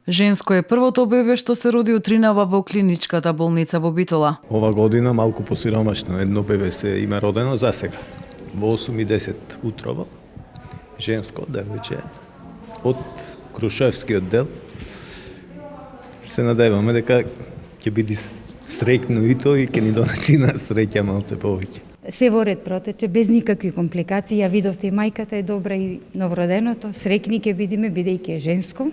Женско е првото бебе што се роди утринава во клиничката болница во Битола. Ова година малку посиромашно, едно бебе се има родено за сега. Во 8:10 утрово, женско девојче од Крушевскиот дел. Се надеваме дека ќе биде среќно и тој и ќе ни донеси на среќа малце повеќе. Се во ред протече, без никакви компликации. Ја видовте и мајката е добра и новороденото. Среќни ќе бидеме, бидејќи е женско.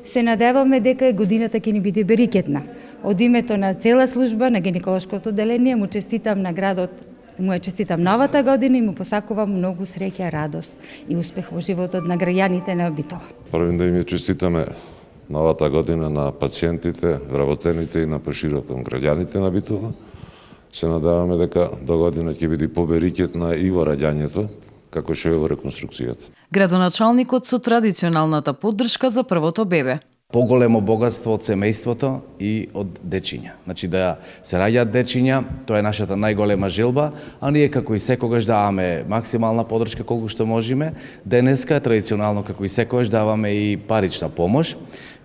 Се надеваме дека годината ќе ни биде берикетна. Од името на цела служба на гинеколошкото одделение му честитам на градот, му ја честитам новата година и му посакувам многу среќа, радост и успех во животот на граѓаните на Битола. Првин да им ја честитаме новата година на пациентите, вработените и на пошироком граѓаните на Битола. Се надеваме дека до година ќе биде поберикетна и во раѓањето, како што е во реконструкцијата. Градоначалникот со традиционалната поддршка за првото бебе. Поголемо богатство од семејството и од дечиња. Значи да се раѓаат дечиња, тоа е нашата најголема желба, а ние како и секогаш даваме максимална поддршка колку што можеме. Денеска традиционално како и секогаш даваме и парична помош.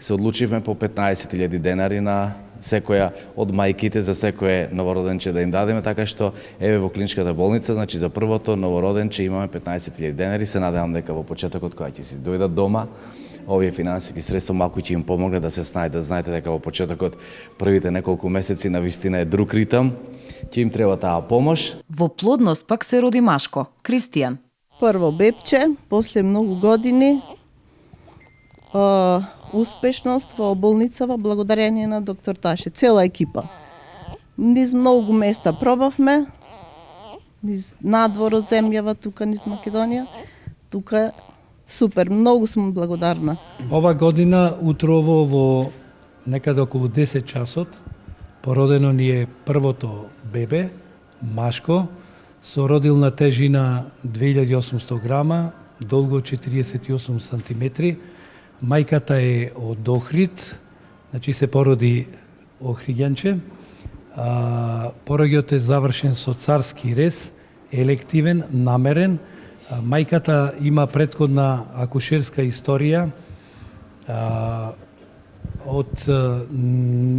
Се одлучивме по 15.000 денари на секоја од мајките за секое новороденче да им дадеме, така што еве во клиничката болница, значи за првото новороденче имаме 15.000 денари. Се надевам дека во почетокот кога ќе си дојдат дома, овие финансиски средства малку ќе им помогне да се снајдат. Знаете дека во почетокот првите неколку месеци на вистина е друг ритам, ќе им треба таа помош. Во плодност пак се роди машко, Кристијан. Прво бебче, после многу години, успешност во болницава благодарение на доктор Таше, цела екипа. Низ многу места пробавме, низ надвор од земјава, тука низ Македонија, тука супер, многу сум благодарна. Ова година утрово во некаде околу 10 часот породено ни е првото бебе, машко, со родилна тежина 2800 грама, долго 48 сантиметри. Мајката е од Охрид, значи се породи охриѓанче. Пороѓајот е завршен со царски рез, елективен, намерен. Мајката има претходна акушерска историја од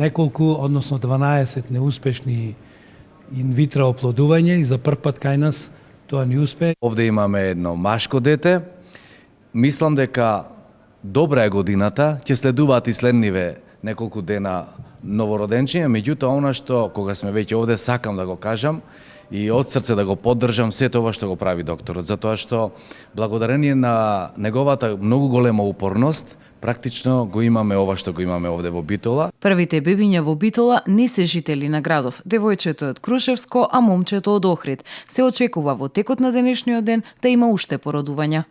неколку, односно 12 неуспешни инвитро оплодувања и за прв пат кај нас тоа ни успе. Овде имаме едно машко дете. Мислам дека добра е годината, ќе следуваат и следниве неколку дена новороденчиња, меѓутоа она што кога сме веќе овде сакам да го кажам и од срце да го поддржам се тоа што го прави докторот, затоа што благодарение на неговата многу голема упорност, практично го имаме ова што го имаме овде во Битола. Првите бебиња во Битола не се жители на градов. Девојчето е од Крушевско, а момчето од Охрид. Се очекува во текот на денешниот ден да има уште породувања.